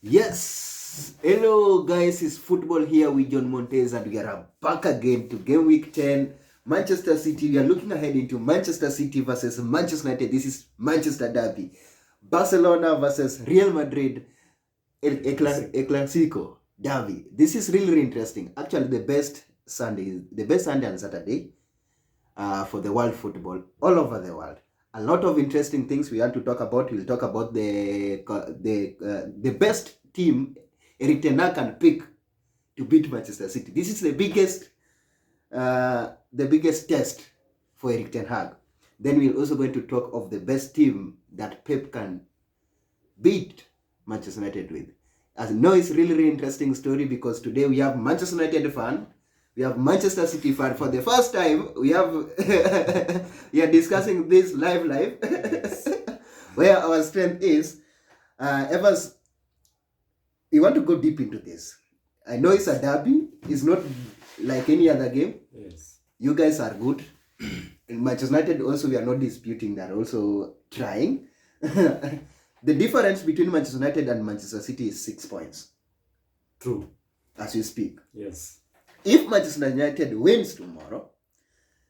Yes, hello guys, it's football here with John Montez, and we are back again to game week 10. Manchester City, we are looking ahead into Manchester City versus Manchester United. This is Manchester Derby. Barcelona versus Real Madrid, El Clasico Derby. This is really interesting. Actually, the best Sunday and Saturday for the world football all over the world. A lot of interesting things we want to talk about. We'll talk about the best team Eric Ten Hag can pick to beat Manchester City. This is the biggest test for Eric Ten Hag. Then we're also going to talk of the best team that Pep can beat Manchester United with. As you know, it's really interesting story because today we have Manchester United fan, we have Manchester City fan. For the first time, we are discussing this live, where our strength is. Evans, we want to go deep into this. I know it's a derby. It's not like any other game. Yes. You guys are good. In Manchester United also, we are not disputing that. Also trying. The difference between Manchester United and Manchester City is 6 points. True. As we speak. Yes. If Manchester United wins tomorrow,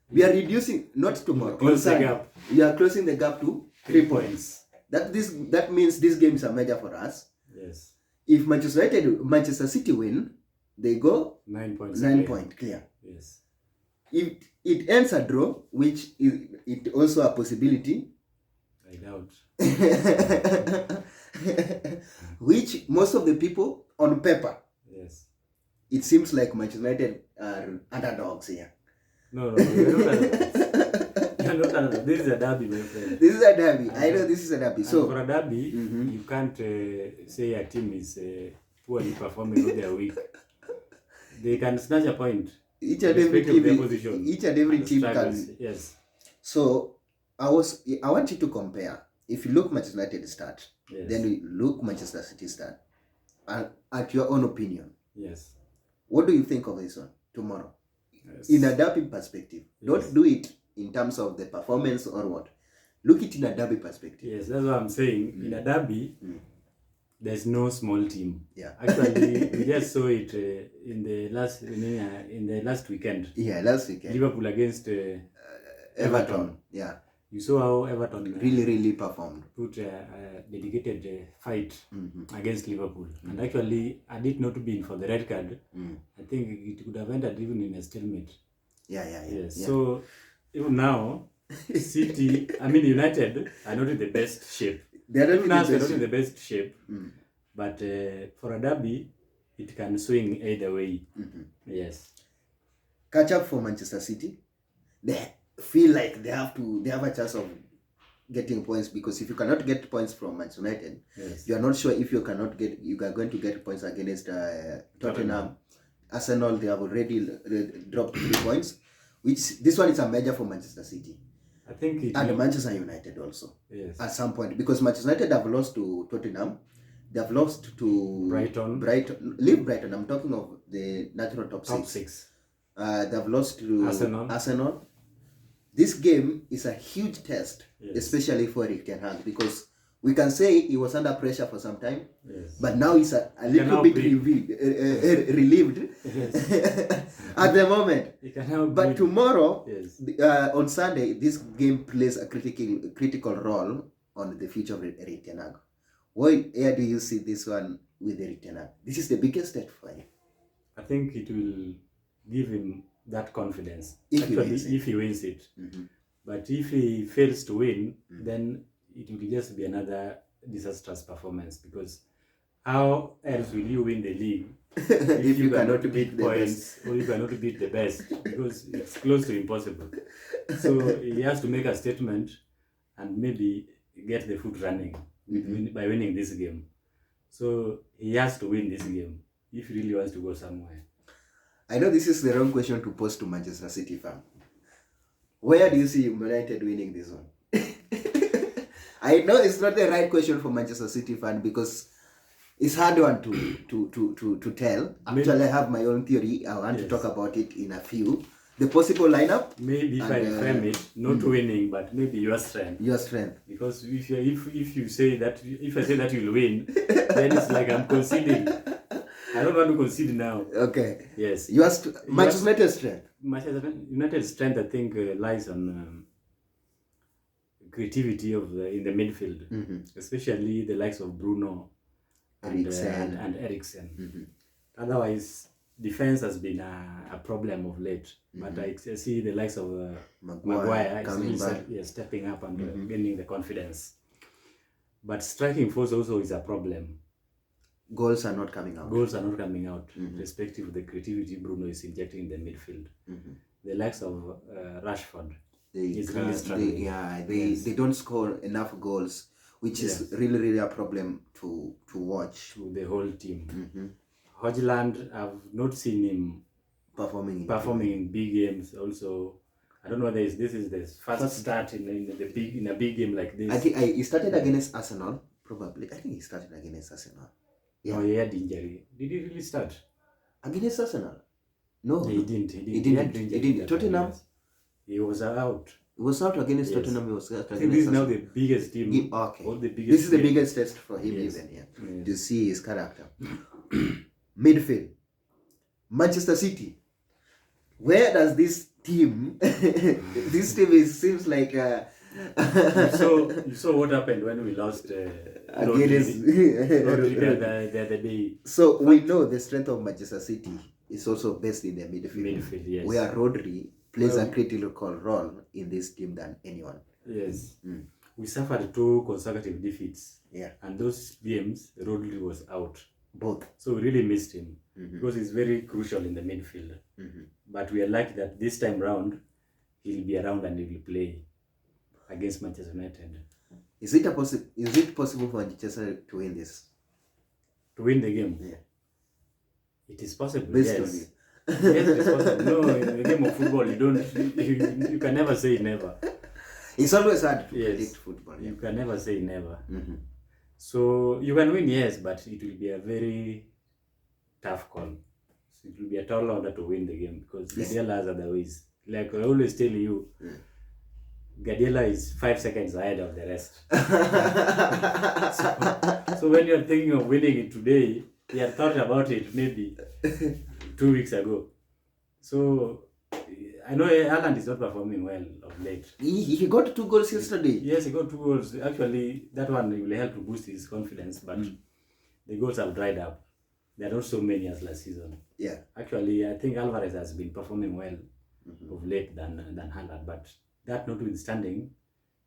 we are reducing, not tomorrow, close the gap. We are closing the gap to 3 points. That means this game is a major for us. Yes. If Manchester City win, they go 9 points. 9 point clear. Yes. If it ends a draw, which is it also a possibility, I doubt. which most of the people on paper, yes, it seems like Manchester United are underdogs here. No, you're not underdogs. You're not underdogs. This is a derby, my friend. This is a derby. I know this is a derby. So for a derby, you can't say a team is poorly performing or they're weak. They can snatch a point. Each and every team can. Yes. So I want you to compare. If you look Manchester United start, yes, then we look Manchester City start, at your own opinion. Yes. What do you think of this one tomorrow? Yes. In a derby perspective. Yes. Don't do it in terms of the performance or what. Look it in a derby perspective. Yes, that's what I'm saying. In a derby, there's no small team. Yeah. Actually, we just saw it in the last weekend. Yeah, last weekend. Liverpool against Everton. Yeah. You saw how Everton really performed. Put a dedicated fight against Liverpool. And actually, had it not been for the red card, I think it could have ended even in a stalemate. Yeah. Yes. Yeah. So even now, United are not in the best shape. They're not in the best shape. But for a derby, it can swing either way. Yes. Catch up for Manchester City. They feel like they have a chance of getting points, because if you cannot get points from Manchester United, yes, you are not sure if you are going to get points against Tottenham. Arsenal, they have already dropped 3 points, which this one is a major for Manchester City. I think and Manchester United also. Yes. At some point, because Manchester United have lost to Tottenham, they have lost to Brighton. Leave Brighton. I'm talking of the natural top six. They have lost to Arsenal. This game is a huge test, yes, especially for Eric Ten Hag, because we can say he was under pressure for some time, yes, but now he's a little bit relieved at the moment. But tomorrow, yes, on Sunday, this game plays a critical role on the future of Eric Ten Hag. Where do you see this one with Eric Ten Hag? This is the biggest step for him. I think it will give him that confidence if he wins it. But if he fails to win, then it will just be another disastrous performance, because how else will you win the league if you cannot beat the points best, or you cannot beat the best, because it's close to impossible. So he has to make a statement and maybe get the foot running by winning this game. So he has to win this game if he really wants to go somewhere. I know this is the wrong question to pose to Manchester City fan. Where do you see United winning this one? I know it's not the right question for Manchester City fan, because it's hard one to tell. Actually, I have my own theory. I want to talk about it in a few. the possible lineup, Maybe if I and, reframe it, not winning, but maybe your strength. your strength. Because if you say that, if I say that you'll win, then it's like I'm conceding. I don't want to concede now. Okay. Yes. Manchester United's strength. Manchester United's strength, I think, lies on creativity in the midfield, especially the likes of Bruno and Eriksen. Otherwise, defense has been a problem of late. But I see the likes of Maguire coming back, stepping up and gaining the confidence. But striking force also is a problem. Goals are not coming out. Respective of the creativity Bruno is injecting in the midfield. The likes of Rashford is really struggling. They don't score enough goals, which is really a problem to watch. To the whole team. Hojland, I've not seen him performing in big games. Also, I don't know whether this is the first start in a big game like this. I think he started against Arsenal. Probably, I think he started against Arsenal. Yeah. No, he had injury. Did he really start against Arsenal? No, he didn't. He didn't. Tottenham. He was out. He was out against Tottenham. He was out against. I think this is now the biggest team. Okay. All the biggest. This is the biggest test for him, to see his character. Midfield. Manchester City. Where does this team? This team seems like. You saw what happened when we lost against the other day. So we know the strength of Manchester City is also based in the midfield. Yes. Where Rodri plays a critical role in this team than anyone. Yes. We suffered 2 consecutive defeats. Yeah. And those games, Rodri was out. Both. So we really missed him because he's very crucial in the midfield. But we are lucky that this time round, he'll be around and he will play against Manchester United. Is it possible for Manchester to win this? To win the game? Yeah. It is possible. Based yes. on you. Yes, it's possible. No, in the game of football, you can never say never. It's always hard to predict football. You can never say never. So you can win, yes, but it will be a very tough call. So it will be a tall order to win the game because Guardiola has other ways. Like I always tell you, Guardiola is 5 seconds ahead of the rest. so when you're thinking of winning it today, you had thought about it maybe 2 weeks ago. So I know Haaland is not performing well of late. He got 2 goals yesterday. Yes, he got 2 goals. Actually, that one will help to boost his confidence, but the goals have dried up. There are not so many as last season. Yeah. Actually, I think Alvarez has been performing well of late than Haaland, but that notwithstanding,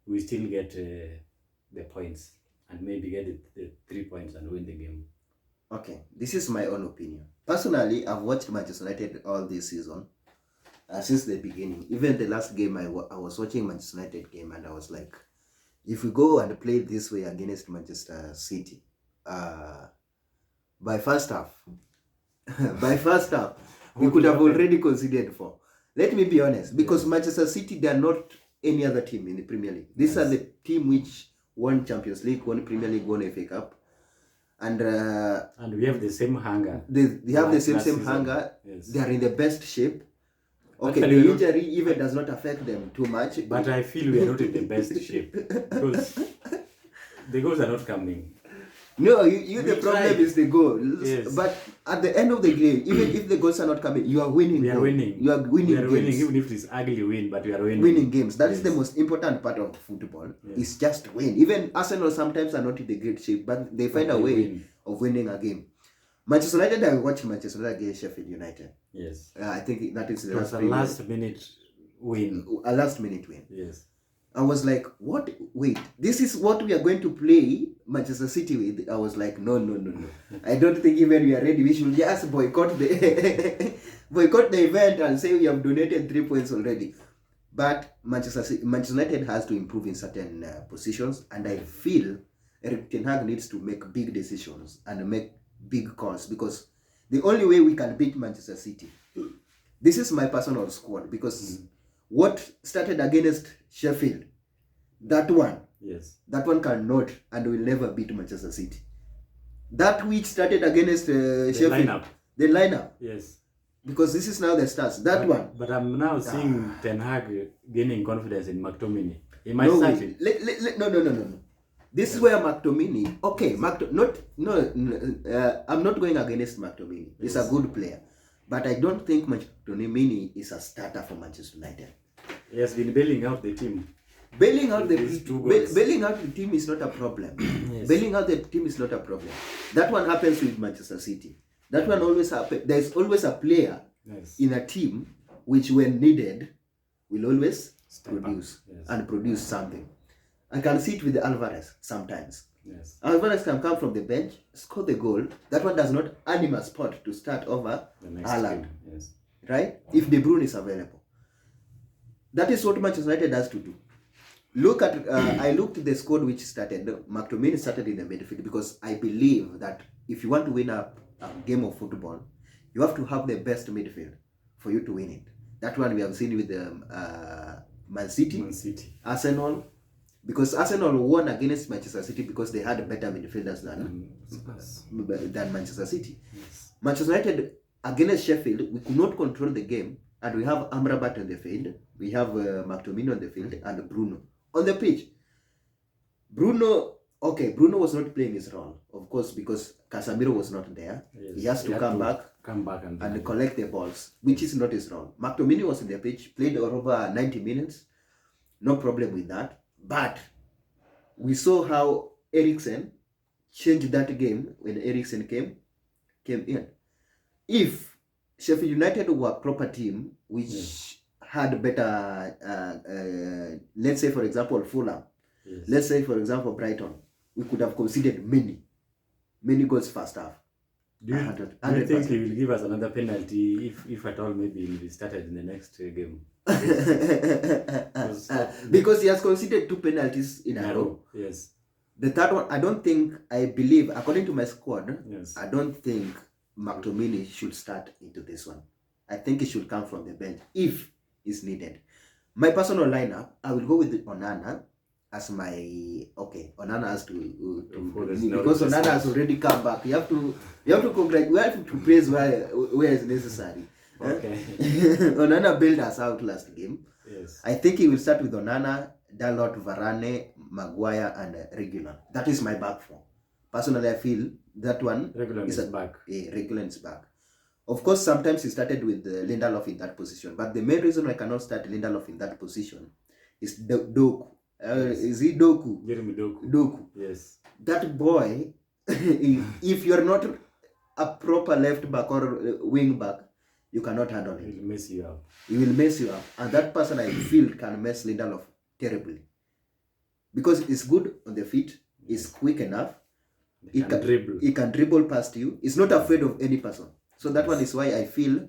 we still get the points and maybe get the 3 points and win the game. Okay, this is my own opinion. Personally, I've watched Manchester United all this season. Since the beginning, even the last game I was watching Manchester United game and I was like, if we go and play this way against Manchester City, by first half, we could have already conceded 4. Let me be honest, because Manchester City, they are not any other team in the Premier League. These are the team which won Champions League, won Premier League, won FA Cup, and we have the same hunger. They have the same hunger. Yes. They are in the best shape. Okay, Actually, the injury even does not affect them too much. But I feel we are not in the best shape because the goals are not coming. No, the problem is the goal. Yes. But at the end of the game, even if the goals are not coming, you are winning. We are winning. You are winning we are games. Winning, even if it's ugly win, but we are winning. Winning games. That is the most important part of football. Yes. It's just win. Even Arsenal sometimes are not in the great shape, but they find a way of winning a game. Manchester United, I watched Manchester United against Sheffield United. Yes. I think that is it was a last minute win. A last minute win. Yes. I was like, what? Wait, this is what we are going to play Manchester City with? I was like, no. I don't think even we are ready. We should just boycott the event and say we have donated 3 points already. But Manchester United has to improve in certain positions, and I feel Erik ten Hag needs to make big decisions and make big calls, because the only way we can beat Manchester City, this is my personal squad, because what started against Sheffield, that one cannot and will never beat Manchester City. That which started against Sheffield, lineup. the lineup, yes, because this is now the stars. That one. But I'm now seeing Ten Hag gaining confidence in McTominay. He might No, start wait. it. No. This is where McTominay. Okay, I'm not going against McTominay. He's a good player, but I don't think McTominay is a starter for Manchester United. He has been bailing out the team. Bailing out the team is not a problem. Yes. Bailing out the team is not a problem. That one happens with Manchester City. That one always happens. There's always a player in a team which, when needed, will always produce and produce something. I can see it with Alvarez sometimes. Yes. Alvarez can come from the bench, score the goal. That one does not earn him a spot to start over Haaland. Yes. Right? If De Bruyne is available. That is what Manchester United has to do. Look at, I looked at the squad which started. McTominay started in the midfield because I believe that if you want to win a game of football, you have to have the best midfield for you to win it. That one we have seen with Man City, Arsenal, because Arsenal won against Manchester City because they had better midfielders than Manchester City. Yes. Manchester United against Sheffield, we could not control the game, and we have Amrabat on the field, we have McTominay on the field, and Bruno on the pitch. Bruno was not playing his role, of course, because Casemiro was not there. Yes. He has to come back and collect the balls, which is not his role. McTominay was on the pitch, played over 90 minutes, no problem with that. But we saw how Eriksen changed that game when Eriksen came in. If Sheffield United were a proper team, which had better, let's say, for example, Fulham, let's say, for example, Brighton, we could have conceded many goals first half. Do you think he will give us another penalty if at all maybe he started in the next game? Because he has conceded 2 penalties in a row. Yes. The third one, I believe, according to my squad, I don't think McTominay should start into this one. I think he should come from the bench if is needed. My personal lineup, I will go with Onana as my Onana has to because Onana has already come back. You have to congratulate. We have to praise where is necessary. Okay. Onana bailed us out last game. Yes. I think he will start with Onana, Dalot, Varane, Maguire, and Regular. That is my back four. Personally, I feel that one Regular is back. Regular is back. Of course, sometimes he started with Lindelof in that position, but the main reason I cannot start Lindelof in that position is Doku. Is he Doku? Jeremy Doku. Doku. Yes. That boy, if you're not a proper left back or wing back, you cannot handle him. He will mess you up. He will mess you up. And that person, I feel, can mess Lindelof terribly. Because he's good on the feet, he's quick enough, he can dribble past you, he's not afraid of any person. So that one is why I feel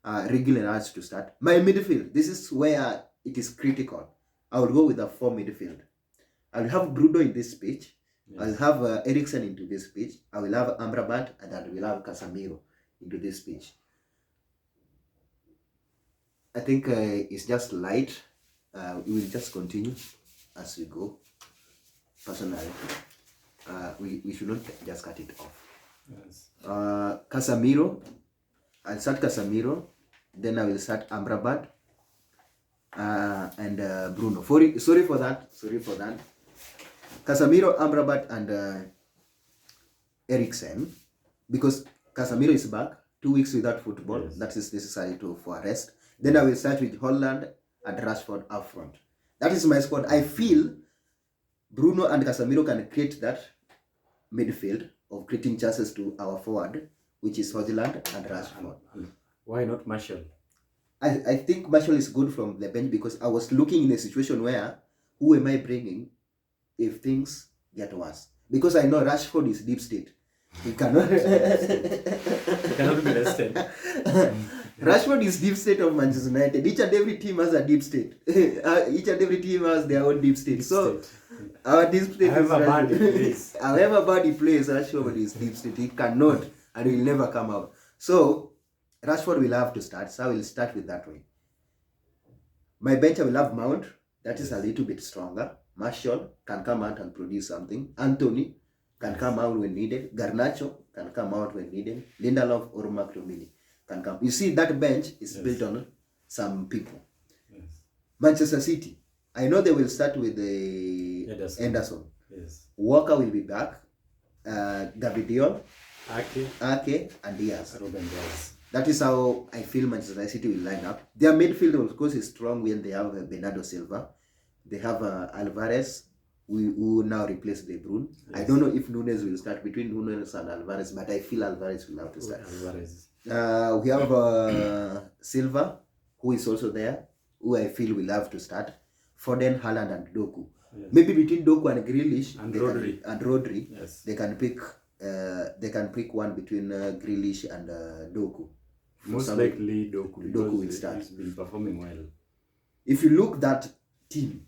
regular has to start. My midfield, this is where it is critical. I will go with a 4 midfield. I will have Bruno in this pitch. Yes. I'll have Eriksen into this pitch. I will have Amrabat and I will have Casemiro into this pitch. I think it's just light. We will just continue as we go. Personally, we should not just cut it off. Yes. Casemiro, I'll start Casemiro, then I will start Amrabat and Bruno. Sorry for that. Casemiro, Amrabat, and Eriksen, because Casemiro is back, 2 weeks without football. Yes. That is necessary for a rest. Then I will start with Holland and Rashford up front. That is my squad. I feel Bruno and Casemiro can create that midfield of creating chances to our forward, which is Holland and Rashford. Why not Martial? I think Martial is good from the bench because I was looking in a situation where who am I bringing if things get worse? Because I know Rashford is deep state. He cannot be rested. Rashford is deep state of Manchester United. Each and every team has a deep state. Each and every team has their own deep state. Our deep state however bad he plays. However bad he plays, Rashford is deep state. He cannot and he will never come out. So Rashford will have to start. So I will start with that way. My bench, I will have Mount. That is a little bit stronger. Martial can come out and produce something. Anthony can come out when needed. Garnacho can come out when needed. Lindelof or McTominay can come. You see, that bench is Yes. built on some people. Yes. Manchester City, I know they will start with the Anderson. Yes. Walker will be back. David Dion, Ake, and Diaz. Ruben Diaz. That is how I feel Manchester City will line up. Their midfield, of course, is strong when they have Bernardo Silva. They have Alvarez, who now replace De Bruyne. Yes. I don't know if Nunes will start between Nunes and Alvarez, but I feel Alvarez will have to start. Alvarez. We have Silva, who is also there, who I feel will have to start. Foden, Haaland, and Doku. Yes. Maybe between Doku and Grealish and Rodri, yes, they can pick one between Grealish and Doku. Most likely Doku will start. He's been performing well. If you look that team,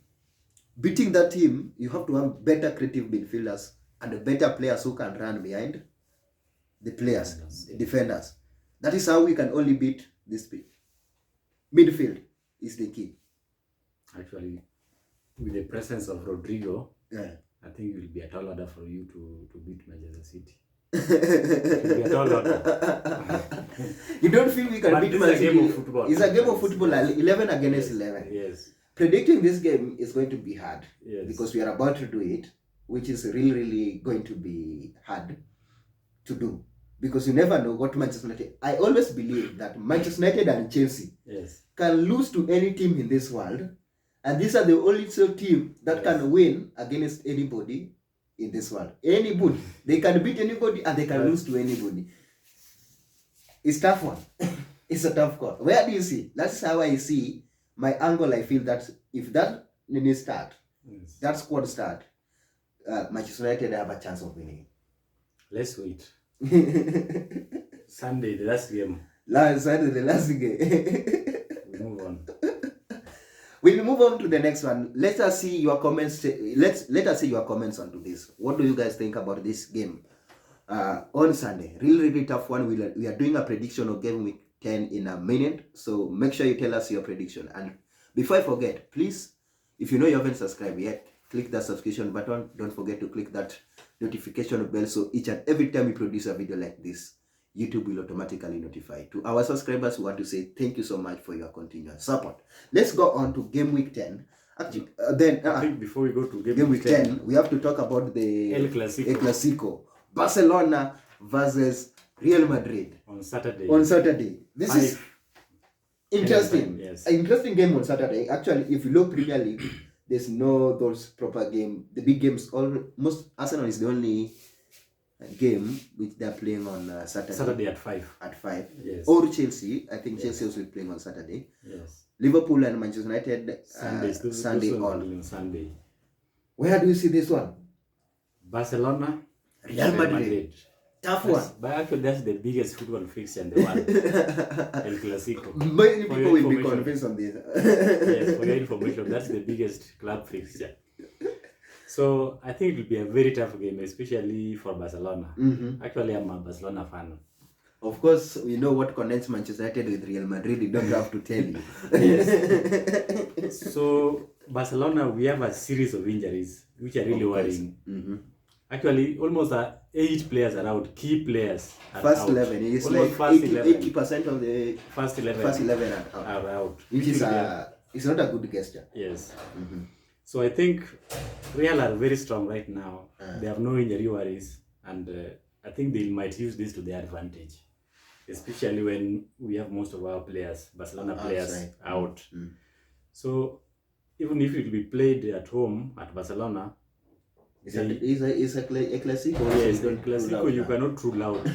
beating that team, you have to have better creative midfielders and better players who can run behind the players, defenders. That is how we can only beat this team. Midfield is the key. Actually, with the presence of Rodrigo, yeah, I think it will be a tall order for you to beat Manchester City. It will be a tall order. You don't feel we can beat Manchester City? It's a game of football. It's a game of football, 11 against 11. Yes. Predicting this game is going to be hard. Yes. Because we are about to do it, which is really going to be hard to do. Because you never know what Manchester United... I always believe that Manchester United and Chelsea can lose to any team in this world. And these are the only two teams that can win against anybody in this world. Anybody. They can beat anybody and they can lose to anybody. It's a tough one. It's a tough call. Where do you see? That's how I see my angle. I feel that if that Nini start, that squad start, Manchester United have a chance of winning. Let's wait. Sunday, the last game. Sunday, the last game. We move on. We'll move on to the next one. Let us see your comments. Let us see your comments onto this. What do you guys think about this game on Sunday? Really tough one. We are doing a prediction of game week 10 in a minute. So make sure you tell us your prediction. And before I forget, please, if you know you haven't subscribed yet, click that subscription button. Don't forget to click that notification bell so each and every time we produce a video like this, YouTube will automatically notify. To our subscribers, we want to say thank you so much for your continued support. Let's go on to game week 10. Actually, I think before we go to game week 10, we have to talk about the El Clasico. El Clasico. Barcelona versus Real Madrid. On Saturday. This is interesting. Yes. An interesting game on Saturday. Actually, if you look Premier League, there's no those proper game. The big games, almost Arsenal is the only game which they're playing on Saturday. Saturday at 5. At 5. Yes. Or Chelsea. I think Chelsea will be playing on Saturday. Yes. Liverpool and Manchester United Sunday on. Sunday. Where do you see this one? Barcelona. Real Madrid. Tough one. But actually, that's the biggest football fixture in the world. El Clasico. Many people will be convinced on this. Yes, for your information, that's the biggest club fixture. So I think it will be a very tough game, especially for Barcelona. Actually, I'm a Barcelona fan. Of course, we know what connects Manchester United with Real Madrid. We don't have to tell you. Yes. So Barcelona, we have a series of injuries, which are really worrying. Actually, almost 8 players are out. Key players are first out. 11. It's almost like 80% of the first 11 are out. Which is it's not a good gesture. Yes. So I think Real are very strong right now. They have no injury worries, and I think they might use this to their advantage, especially when we have most of our players, Barcelona players, out. So even if it will be played at home at Barcelona, it's a Clasico. Yes, the Clasico you cannot rule out.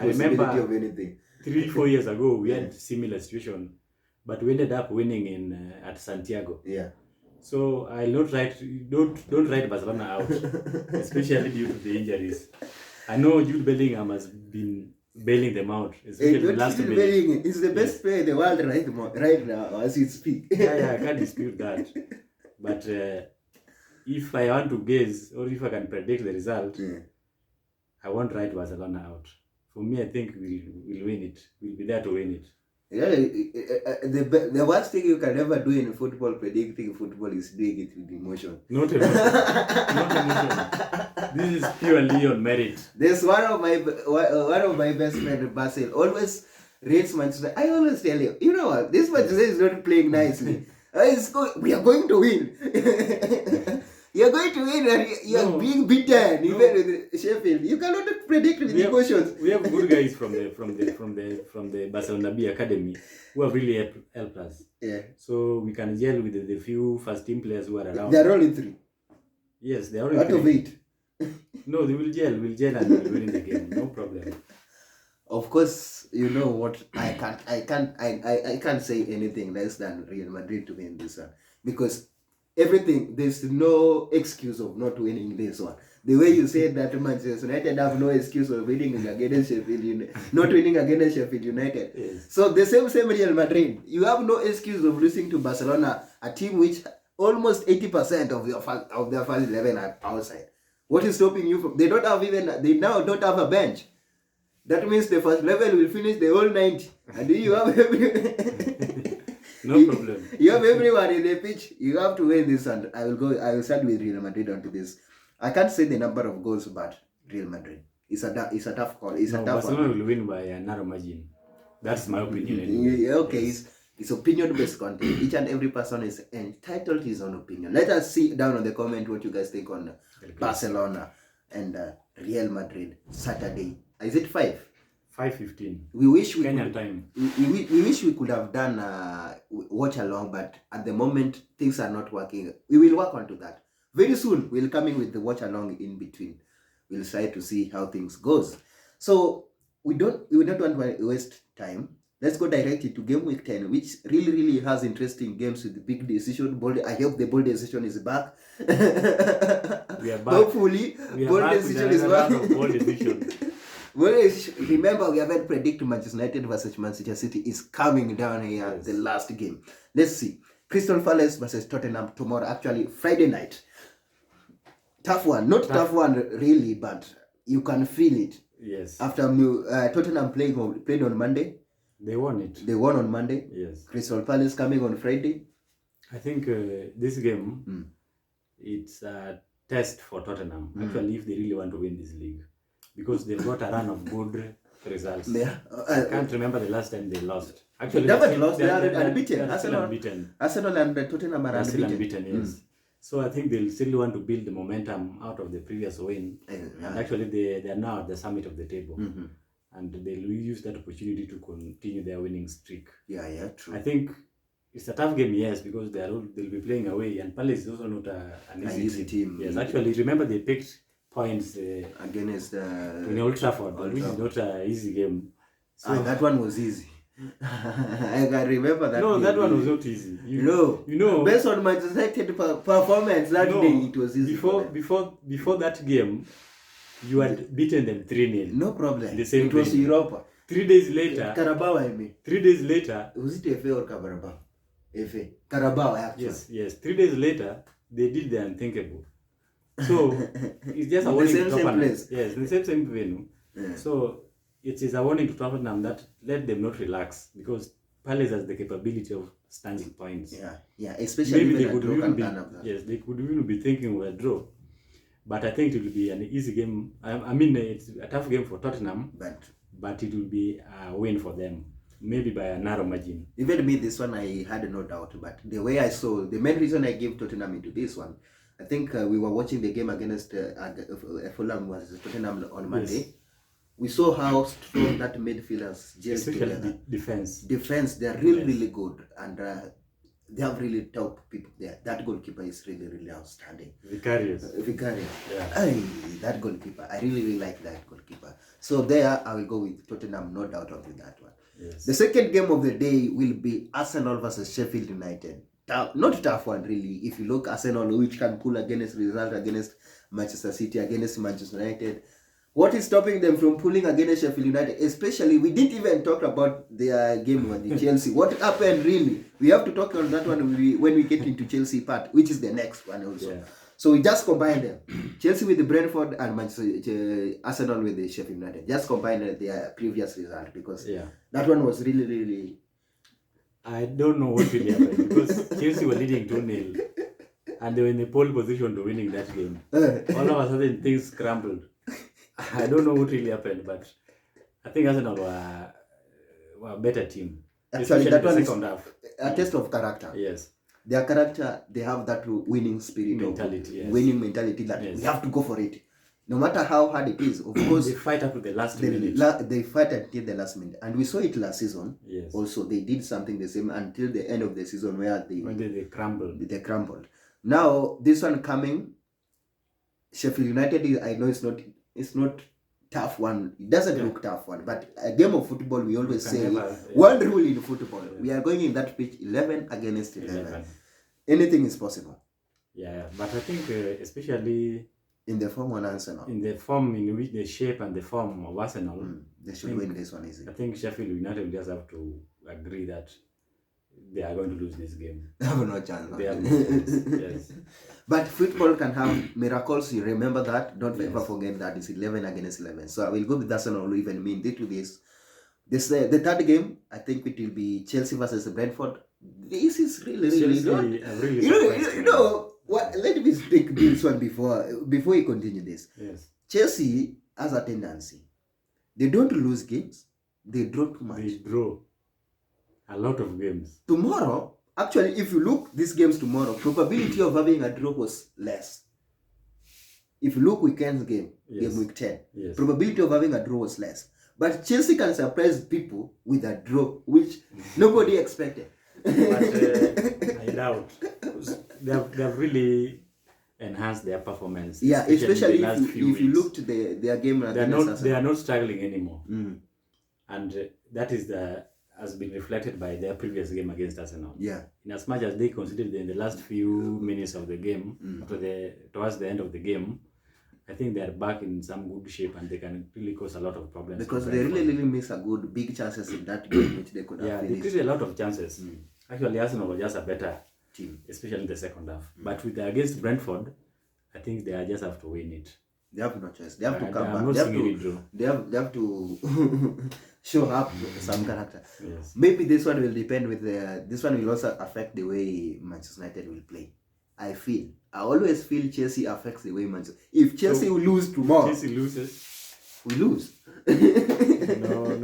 I remember of anything. 3-4 years ago we had similar situation, but we ended up winning at Santiago. Yeah. So I'll not don't write Barcelona out, especially due to the injuries. I know Jude Bellingham has been bailing them out, especially the last minute. He's the best player in the world right now as we speak. Yeah, I can't dispute that. But if I want to guess or if I can predict the result, I won't write Barcelona out. For me, I think we'll win it. We'll be there to win it. Yeah, the worst thing you can ever do in football, predicting football, is doing it with emotion. Not emotion. Not emotion. This is purely on merit. There's one of my best friend, Basil, always rates Manchester. I always tell you, you know what? This Manchester is not playing nicely. We are going to win. You're going to win, and you're No, being beaten. no. Even with Sheffield, you cannot predict with emotions. We have good guys from the Barcelona B academy who have really helped us. Yeah, So we can gel with the few first team players who are around. they're only 3 Yes, they are only out of 3. 8. No, they will gel, and we'll win the game. No problem. Of course, you know what? I can't say anything less than Real Madrid to win this one, because everything, there's no excuse of not winning this one. The way you said that Manchester United have no excuse of winning against Sheffield United, not winning against Sheffield United. Yes. So the same Real Madrid, you have no excuse of losing to Barcelona, a team which almost 80% of their first 11 are outside. What is stopping you from? They now don't have a bench. That means the first level will finish the whole 90, and you have No problem. You have everyone in the pitch. You have to win this, and I will start with Real Madrid onto this. I can't say the number of goals, but Real Madrid. It's a tough call. It's a tough Barcelona one. will win by a narrow margin. That's my opinion. Anyway. Yeah, okay, it's opinion-based content. Each and every person is entitled to his own opinion. Let us see down on the comment what you guys think on Barcelona and Real Madrid Saturday. Is it 5:15. We wish we Kenyan could, time. we wish we could have done watch along, but at the moment things are not working. We will work onto that. Very soon we'll come in with the watch along in between. We'll try to see how things goes. So we don't want to waste time. Let's go directly to game week 10, which really has interesting games with the big decision. I hope the bold decision is back. We are back. Hopefully, bold decision is back. Bold decision. Well, remember, we haven't predicted Manchester United versus Manchester City is coming down here, yes. The last game. Let's see. Crystal Palace versus Tottenham tomorrow, actually Friday night. Tough one. Not tough one really, but you can feel it. Yes. After Tottenham played on Monday. They won it. They won on Monday. Yes. Crystal Palace coming on Friday. I think this game, it's a test for Tottenham. Actually, if they really want to win this league. Because they've got a run of good results. I can't remember the last time they lost. Actually, they haven't lost. They are unbeaten. Arsenal and Tottenham are unbeaten. Yes. So I think they'll still want to build the momentum out of the previous win. And actually, they are now at the summit of the table. And they'll use that opportunity to continue their winning streak. Yeah, true. I think it's a tough game, yes, because they'll be playing away. And Palace is also not an easy team. Yes, actually, remember they picked points against in Old Trafford, which is not an easy game. So that one was easy. I can remember that. No, game. That one was not easy. You know, based on Manchester United performance that day, it was easy. Before that game, you had beaten them 3-0. No problem. It was Europa. 3 days later. Carabao, I mean. 3 days later. Was it FA or Carabao? FA. Carabao, actually. Yes. 3 days later, they did the unthinkable. So it's just a warning to Tottenham. Yes, the same venue. Yeah. So it is a warning to Tottenham that let them not relax, because Palace has the capability of standing points. Yeah, especially maybe they could even be thinking of a draw. But I think it will be an easy game. I mean, it's a tough game for Tottenham, but it will be a win for them. Maybe by a narrow margin. Even me, this one I had no doubt. But the way I saw, the main reason I gave Tottenham into this one, I think we were watching the game against Fulham versus Tottenham on Monday. Yes. We saw how strong that midfielders gel together. Defense. They are really good, and they have really top people there. That goalkeeper is really outstanding. Vicarious. Yeah. That goalkeeper, I really like that goalkeeper. So there, I will go with Tottenham, no doubt of that one. Yes. The second game of the day will be Arsenal versus Sheffield United. Not tough one really. If you look Arsenal, which can pull against Manchester City, against Manchester United. What is stopping them from pulling against Sheffield United? Especially, we didn't even talk about their game with the Chelsea. What happened really? We have to talk on that one when we get into Chelsea part, which is the next one also. Yeah. So we just combine them. Chelsea with the Brentford and Arsenal with the Sheffield United. Just combine their previous result, because that one was really... I don't know what really happened, because Chelsea were leading 2-0 and they were in the pole position to winning that game. All of a sudden things scrambled. I don't know what really happened, but I think Arsenal a better team. Actually, Especially that the one is second half. a test of character. Yes. Their character, they have that winning spirit, Mentality, yes. winning mentality that Yes. we have to go for it. No matter how hard it is, of course, They fight up to the last minute. they fight until the last minute. And we saw it last season. Yes. Also, they did something the same until the end of the season where When they crumbled. they crumbled. Now, this one coming, Sheffield United, I know it's not tough one. It doesn't look tough one, but a game of football, we always say one rule in football. We are going in that pitch 11 against 11. Anything is possible. Yeah, but I think especially in the form of Arsenal, in the form in which the shape and the form of Arsenal, they should win this one easily. I think Sheffield United will just have to agree that they are going to lose this game. They have no chance. They have no chance. Yes. But football can have miracles. You remember that. Don't ever forget that it's 11 against 11. So I will go with Arsenal even mean to this. The third game, I think it will be Chelsea versus Brentford. This is really Chelsea, you know what? Let me take this one before you continue this. Yes. Chelsea has a tendency. They don't lose games. They draw too much. They draw a lot of games. Tomorrow, actually, if you look these games tomorrow, probability of having a draw was less. If you look weekend's game week 10, probability of having a draw was less. But Chelsea can surprise people with a draw, which nobody expected. But I doubt. They have really enhanced their performance. Yeah, especially if you look to their game. They are not struggling anymore. And that is has been reflected by their previous game against Arsenal. Yeah. In as much as they considered in the last few minutes of the game, towards the end of the game, I think they are back in some good shape and they can really cause a lot of problems. Because they really miss a big chances in that game which they could have finished. They created a lot of chances. Actually, Arsenal was just a better team, especially in the second half. But against Brentford, I think they just have to win it. They have no choice. They have to come back. They have to show up some character. Yes. Maybe this one will depend with this one will also affect the way Manchester United will play. I always feel Chelsea affects the way Manchester. If Chelsea will lose tomorrow, Chelsea loses, we lose. No.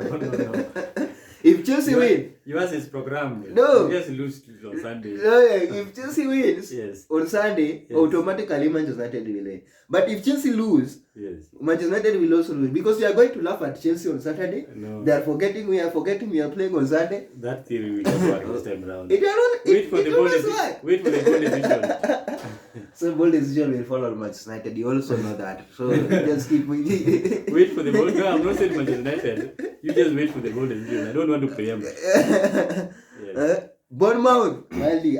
If Chelsea win, yours is programmed. No. Chelsea lose on Sunday. If Chelsea wins on Sunday, automatically Manchester United will win. But if Chelsea lose, Manchester United will also lose because we are going to laugh at Chelsea on Saturday. No. We are forgetting we are playing on Sunday. That theory will not work this time around. Wait for the ball decision. So ball decision will follow Manchester United. You also know that. So just keep waiting. Wait for the ball. No, I'm not saying Manchester United. You just wait for the ball decision. I don't want to preempt. Bournemouth,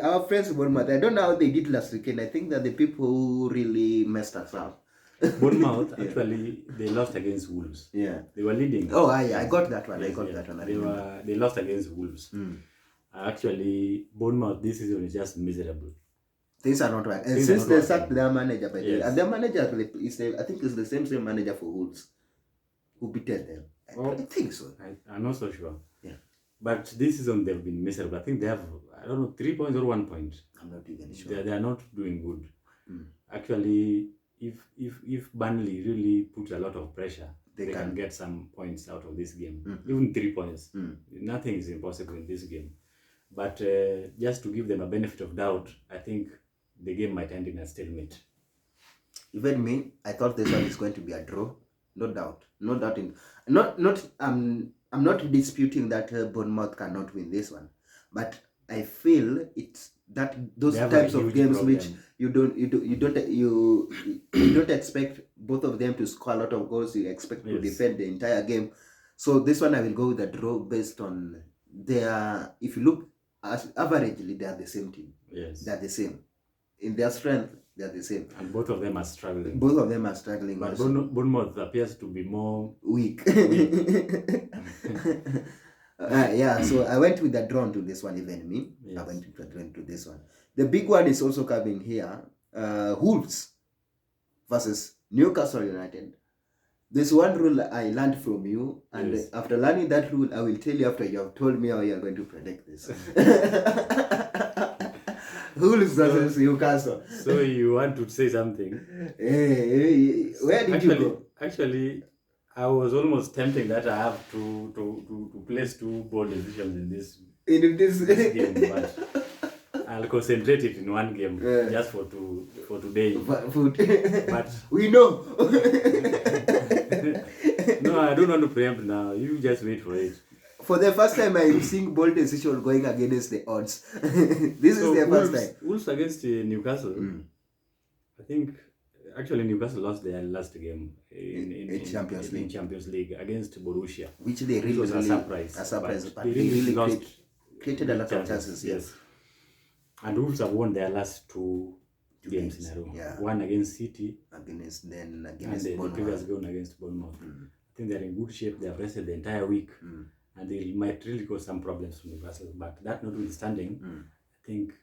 our friends Bournemouth. I don't know how they did last weekend. I think that the people who really messed us up. Bournemouth, actually, they lost against Wolves. Yeah. They were leading. Oh, I got that one. Yes, I got that one. They lost against Wolves. Actually, Bournemouth this season is just miserable. Things are not right. And since they sacked their manager, and their manager is I think it's the same manager for Wolves who beaten them. I think so. I'm not so sure. Yeah. But this season they've been miserable. I think they have 3 points or 1 point. I'm not even sure. They are not doing good. Actually, if Burnley really puts a lot of pressure, they can get some points out of this game. Even 3 points. Nothing is impossible in this game. But just to give them a benefit of doubt, I think the game might end in a stalemate. Even me, I thought this one is going to be a draw. No doubt. I'm not disputing that Bournemouth cannot win this one, but I feel it's that those types of games which you don't expect both of them to score a lot of goals. You expect to defend the entire game. So this one I will go with a draw based on their. If you look averagely, they are the same team. Yes, they are the same in their strength. They are the same. And both of them are struggling. But Bournemouth appears to be more weak. So I went with a draw to this one, even me. Yes. I went with a draw to this one. The big one is also coming here. Wolves versus Newcastle United. There's one rule I learned from you, and after learning that rule, I will tell you after you have told me how you are going to predict this. Wolves versus Newcastle. So you want to say something? Where did you go? Actually, I was almost tempting that I have to place two bold decisions in this In this game, but I'll concentrate it in one game just for today. food. But we know. no, I don't want to preempt now. You just wait for it. For the first time, I'm seeing bold decision going against the odds. This is the first time. Wolves against Newcastle. I think actually Newcastle lost their last game in Champions League against Borussia, which they really was a surprise. But they really created a lot of chances. Yes. And Wolves have won their last two games in a row. Yeah. One against City, against and the previous game against Bournemouth. I think they're in good shape. They have rested the entire week, and they might really cause some problems to Newcastle. But that notwithstanding, I think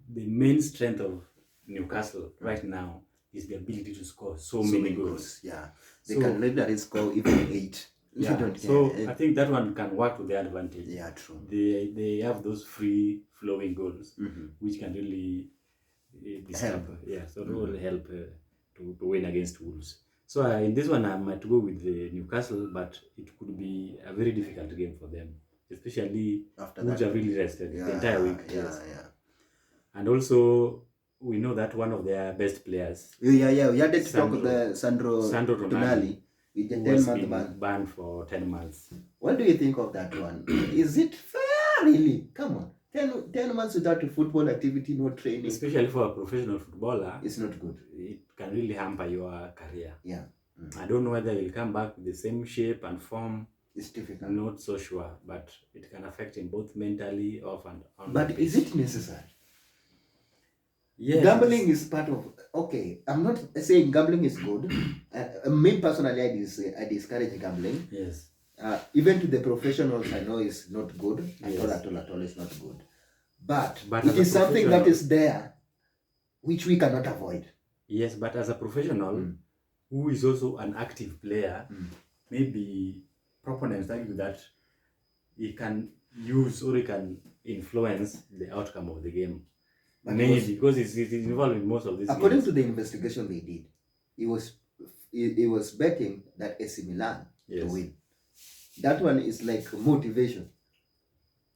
the main strength of Newcastle right now is the ability to score so many goals. Yeah, they can literally score even 8. Yeah, I think that one can work to their advantage. Yeah, true. They have those free flowing goals, which can really disturb. Yeah, so it will help to win against Wolves. So in this one, I might go with the Newcastle, but it could be a very difficult game for them, especially after Wolves have really rested the entire week. Yeah. And also, we know that one of their best players. We had to talk about Sandro Tonali. With the 10-month ban. Banned for 10 months. What do you think of that one? Is it fair, really? Come on. 10 months without football activity, no training. Especially for a professional footballer. It's not good. It can really hamper your career. Yeah. I don't know whether he'll come back with the same shape and form. It's difficult. I'm not so sure, but it can affect him both mentally off and on. But is it necessary? Yes. Gambling is part of... Okay, I'm not saying gambling is good. Me personally, I discourage gambling. Yes. Even to the professionals, I know it's not good. At all, it's not good. But it is something that is there, which we cannot avoid. Yes, but as a professional, who is also an active player, maybe proponents argue that he can use or he can influence the outcome of the game. But maybe because he's involved in most of this. According to the investigation they did, he was betting that AC Milan to win. That one is like motivation.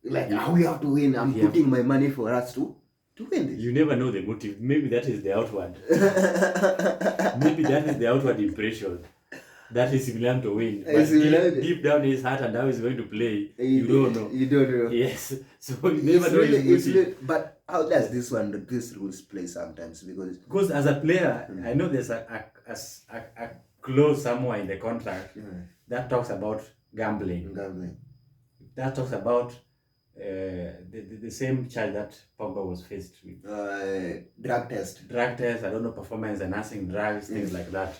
Like, now we have to win. I'm putting my money for us to win this. You never know the motive. Maybe that is the outward. Maybe that is the outward impression. That is Milan to win. But deep down his heart and how he's going to play, you don't know. You don't know. Yes. So you never know his motive. But how does these rules play sometimes? Because as a player, I know there's a clause somewhere in the contract that talks about gambling. That talks about the same charge that Pogba was faced with. Drug test. I don't know, performance enhancing drugs, things like that.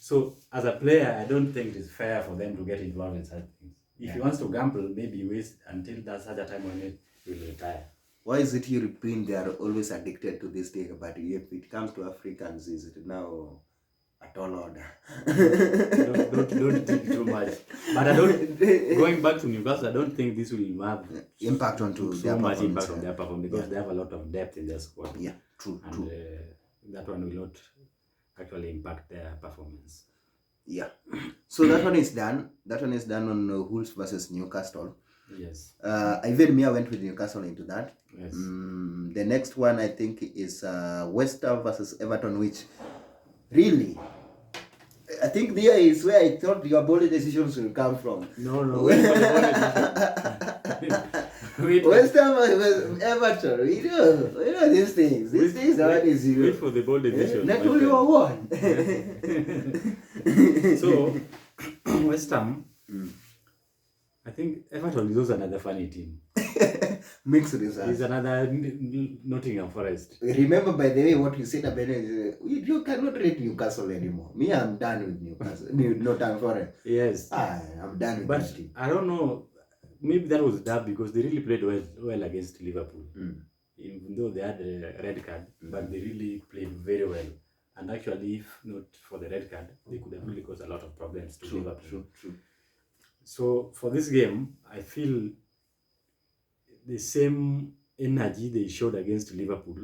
So as a player, I don't think it is fair for them to get involved in such things. If he wants to gamble, maybe wait until there's such a time when he will retire. Why is it European? They are always addicted to this thing, but if it comes to Africans, is it now a tall order? don't think too much. But I don't. Going back to Newcastle, I don't think this will have impact on so much impact on their performance because they have a lot of depth in their squad. Yeah, true. That one will not actually impact their performance. Yeah. So that one is done. That one is done on Wolves versus Newcastle. Yes. Even me, I went with Newcastle into that. Yes. The next one I think is West Ham versus Everton, which really, I think there is where I thought your bold decisions will come from. No. West Ham versus Everton. We know these things. These things are what is you. Wait for the bold decision. Not only one. So, West Ham. I think Everton is also another funny team. Mixed results. It's another Nottingham Forest. Remember, by the way, what you said about it, you cannot rate Newcastle anymore. Me, I'm done with Newcastle. Nottingham Forest. Yes. I'm done with that team. I don't know. Maybe that was that because they really played well against Liverpool. Even though they had a red card, but they really played very well. And actually, if not for the red card, they could have really caused a lot of problems to Liverpool. True. So for this game, I feel the same energy they showed against Liverpool,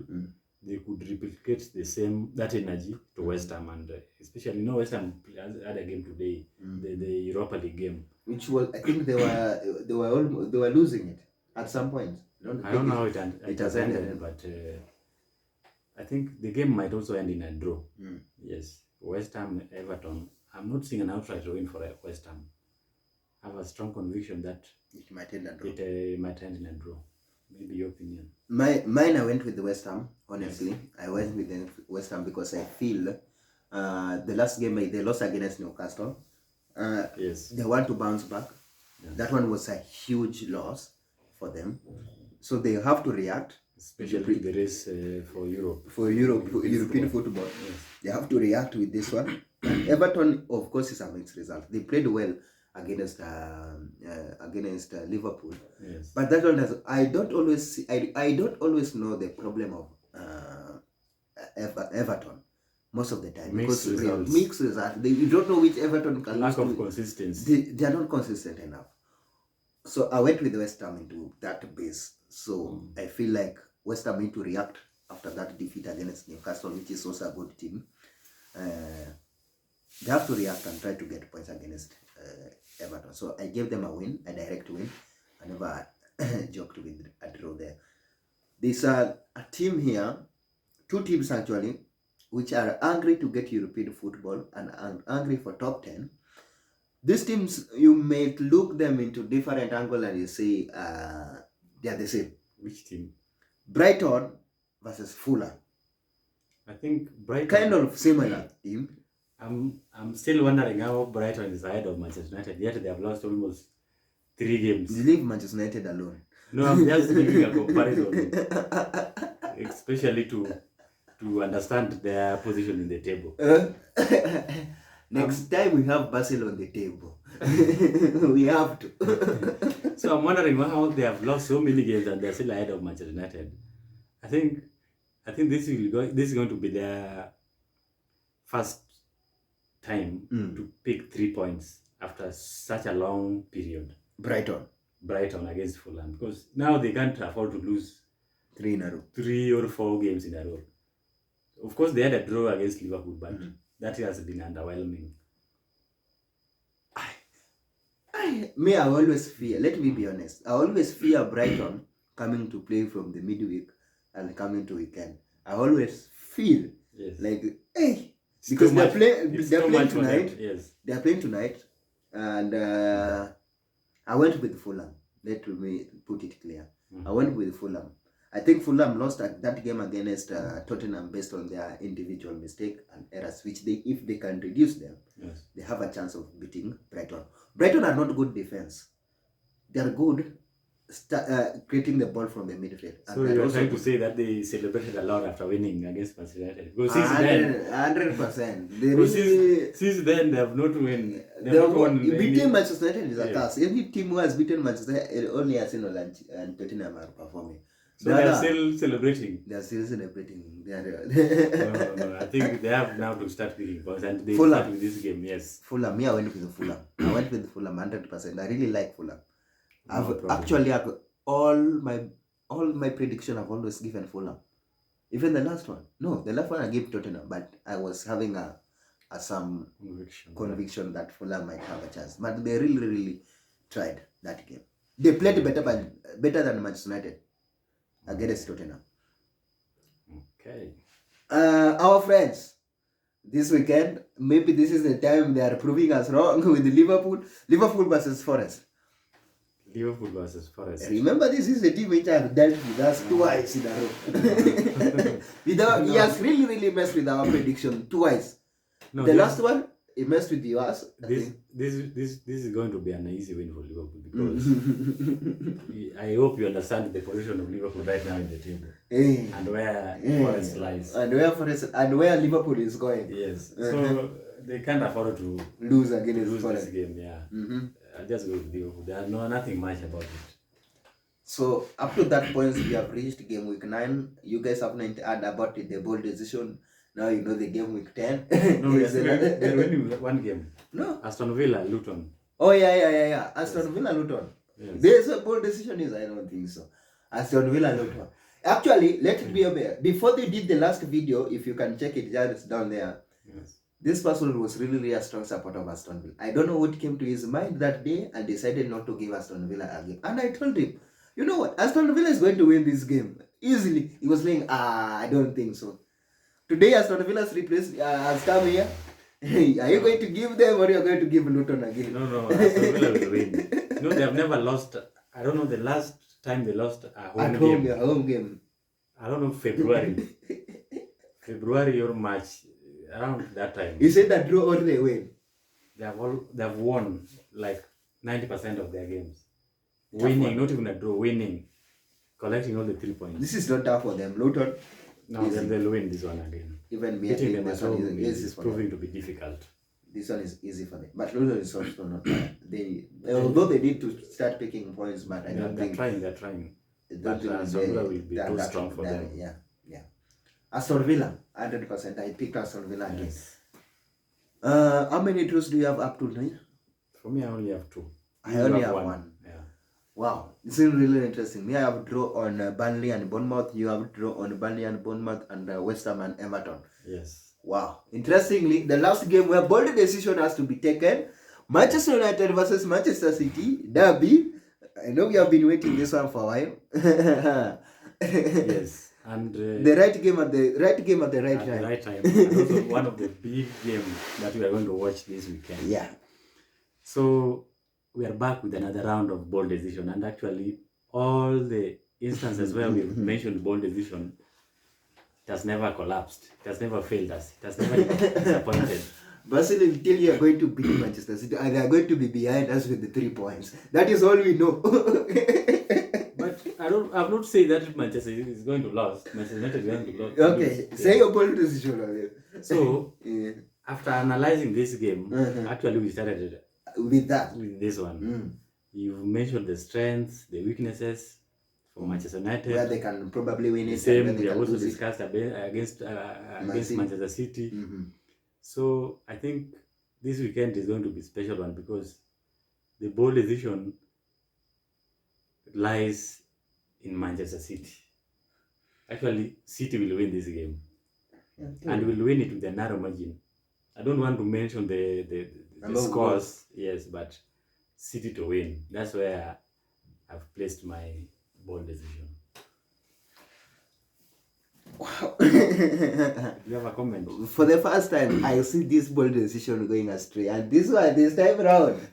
they could replicate that energy to West Ham, and especially West Ham had a game today, the Europa League game, which was, I think they were losing it at some point. I don't know how it has ended, but I think the game might also end in a draw. Yes, West Ham, Everton. I'm not seeing an outright win for West Ham. I have a strong conviction that it might end in a draw. It might end in a draw. Maybe your opinion. Mine, I went with the West Ham. Honestly, yes. I went with the West Ham because I feel the last game they lost against Newcastle. Yes, they want to bounce back. Yes. That one was a huge loss for them, so they have to react. Especially the race for Europe. For European football. Yes. They have to react with this one. And Everton, of course, is a mixed result. They played well against Liverpool. Yes. But that one I don't always know the problem of Everton most of the time. Mixed results. You don't know which Everton can lack of consistency. They are not consistent enough. So I went with West Ham into that base. So I feel like West Ham need to react after that defeat against Newcastle, which is also a good team. They have to react and try to get points against Everton. So I gave them a win, a direct win. I never joked with a draw there. There's a team here, two teams actually, which are angry to get European football and angry for top 10. These teams, you may look them into different angle and you say they are the same. Which team? Brighton versus Fulham. I think Brighton kind of similar team. I'm still wondering how Brighton is ahead of Manchester United. Yet they have lost almost 3 games. You leave Manchester United alone. No, I'm just making a comparison, especially to understand their position in the table. Next time we have Barcelona on the table. We have to. So I'm wondering how they have lost so many games and they're still ahead of Manchester United. I think this is going to be their first time to pick 3 points after such a long period. Brighton against Fulham, because now they can't afford to lose 3 in a row. 3 or 4 games in a row. Of course, they had a draw against Liverpool, but that has been underwhelming. I always fear, let me be honest, I always fear Brighton coming to play from the midweek and coming to weekend. I always feel like, hey, because they're playing tonight. Yes. They are playing tonight, and I went with Fulham. Let me put it clear. I went with Fulham. I think Fulham lost that game against Tottenham based on their individual mistake and errors, which if they can reduce them, they have a chance of beating Brighton. Brighton are not good defense. They are good creating the ball from the midfield. So you're trying to say that they celebrated a lot after winning against Manchester United? Because 100%. Since then, they have not won. Beating Manchester United is a curse. Every team who has beaten Manchester United, only Arsenal and Tottenham are performing. So they are still celebrating. They are still celebrating. No. I think they have now to start picking points, and they start with this game. Yes. Fulham. I went with Fulham. I went with Fulham 100%. I really like Fulham. Actually all my prediction I've always given Fulham. Even the last one. No, the last one I gave Tottenham, but I was having some conviction that Fulham might have a chance. But they really tried that game. They played better than Manchester United against Tottenham. Okay. Our friends, this weekend, maybe this is the time they are proving us wrong with Liverpool versus Forest. Liverpool versus Forest. Remember, this is the team which have dealt with us twice in a row. He has really messed with our prediction twice. No, the last one, he messed with yours. This is going to be an easy win for Liverpool, because I hope you understand the position of Liverpool right now in the table and where Forest lies and where Liverpool is going. Yes, so they can't afford to lose against this game. Yeah. I'll just go with Liverpool. There's nothing much about it. So up to that point, we have reached game week 9. You guys have not heard about the bold decision. Now you know the game week 10. No, they're winning one game. No. Aston Villa, Luton. Oh yeah. Aston Villa, Luton. Yes. There's a bold decision. I don't think so. Aston Villa, Luton. Actually, let it be aware. Before they did the last video, if you can check it, just down there. Yes. This person was really a strong supporter of Aston Villa. I don't know what came to his mind that day and decided not to give Aston Villa a game. And I told him, you know what? Aston Villa is going to win this game easily. He was saying, I don't think so. Today, Aston Villa's replaced has come here. Are you going to give them or are you going to give Luton again? No, Aston Villa will win. No, they have never lost. I don't know the last time they lost a home game. I don't know, February or March, around that time. You said that draw or they win? They have won like 90% of their games. Winning, not even a draw, winning, collecting all the 3 points. This is not tough for them. Luton. No, then they'll win this one again. Even me, hitting them at this one home is for proving them. to be difficult. This one is easy for them. But Luton is also not bad. Although they need to start picking points, but I don't think they're trying. But Aston Villa will be too strong for them. Yeah. Aston Villa, 100%. I picked Aston Villa again. Yes. How many draws do you have up to now? For me, I only have 2. I only have one. Yeah. Wow, this is really interesting. Me, I have draw on Burnley and Bournemouth. You have draw on Burnley and Bournemouth and West Ham and Everton. Yes. Wow. Interestingly, the last game where bold decision has to be taken, Manchester United versus Manchester City, derby. I know we have been waiting this one for a while. Yes. And the right game at the right time. The right time. And also one of the big games that we are going to watch this weekend. Yeah. So we are back with another round of bold decision, and actually all the instances where we've mentioned bold decision, it has never collapsed. It has never failed us. It has never disappointed. Basically, until you are going to beat Manchester City, and they are going to be behind us with the 3 points. That is all we know. But I've not said that Manchester is going to lose. Manchester United is going to lose. Okay, say your bold decision on it. So, yeah. After analyzing this game, actually we started with this one. You mentioned the strengths, the weaknesses for Manchester United. Where they can probably win it. Same, we have also discussed against Manchester City. So I think this weekend is going to be a special one because the bold decision lies in Manchester City. Actually, City will win this game. And will win it with a narrow margin. I don't want to mention the scores, yes, but City to win. That's where I've placed my bold decision. Wow. You have a comment? For the first time, I see this bold decision going astray, and this time around.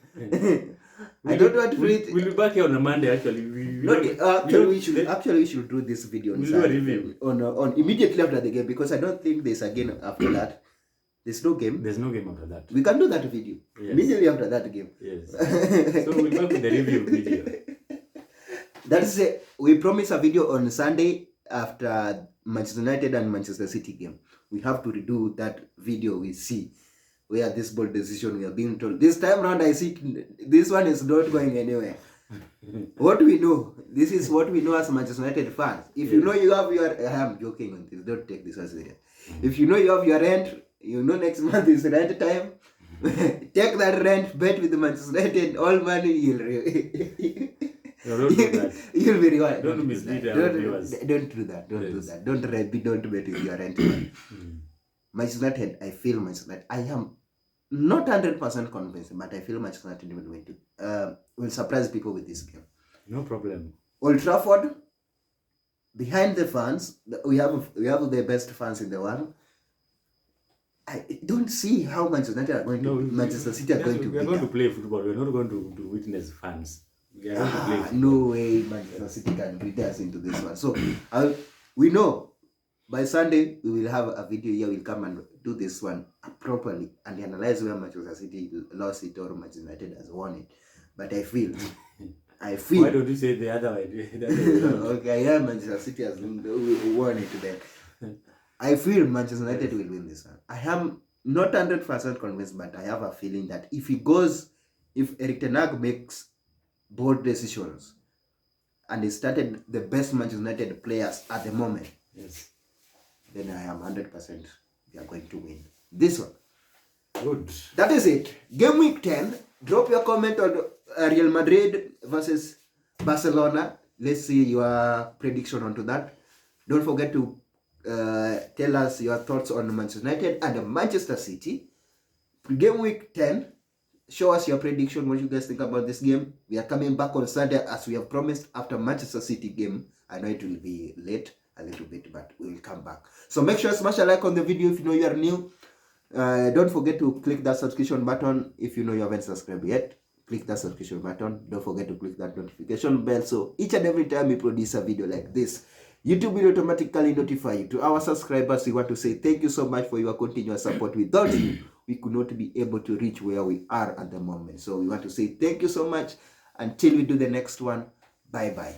I don't want to read. We'll be back here on a Monday. Actually, we should do this video on do a review on immediately after the game because I don't think there's a game after that. There's no game. There's no game after that. We can do that video immediately after that game. Yes. So we'll back with the review video. That is it. We promise a video on Sunday after Manchester United and Manchester City game. We have to redo that video. We see where this bold decision we are being told. This time around, I see this one is not going anywhere. What we know, this is what we know as Manchester United fans. If you know you have your, I'm joking on this, don't take this as serious. If you know you have your rent, you know next month is rent time, take that rent, bet with Manchester United, all money you'll No, don't do that. You'll be rewarded. Don't mislead our viewers. Don't do that. Don't do that. Don't bet with your rent. Manchester United, I feel Manchester United. I am not 100% convinced, but I feel Manchester United will win it. Will surprise people with this game. No problem. Old Trafford, behind the fans, we have the best fans in the world. I don't see how Manchester United are going to. Manchester City are going to. We are going to play football. We are not going to witness fans. We are going to play football. No way Manchester City can beat us into this one. So we know by Sunday we will have a video here. We'll come and do this one properly and analyze where Manchester City lost it or Manchester United has won it. But I feel. Why don't you say the other way? Okay, yeah, Manchester City has won it then. I feel Manchester United will win this one. I am not 100% convinced, but I have a feeling that if Erik ten Hag makes bold decisions and he started the best Manchester United players at the moment, yes, then I am 100% we are going to win this one. Good. That is it. Game week 10. Drop your comment on Real Madrid versus Barcelona. Let's see your prediction onto that. Don't forget to tell us your thoughts on Manchester United and Manchester City. Game week 10. Show us your prediction, what you guys think about this game. We are coming back on Sunday as we have promised after Manchester City game. I know it will be late a little bit, but we will come back. So make sure to smash a like on the video if you know you are new. Don't forget to click that subscription button if you know you haven't subscribed yet. Click that subscription button. Don't forget to click that notification bell so each and every time we produce a video like this, YouTube will automatically notify you. To our subscribers, we want to say thank you so much for your continuous support. Without you, we could not be able to reach where we are at the moment. So we want to say thank you so much. Until we do the next one, bye-bye.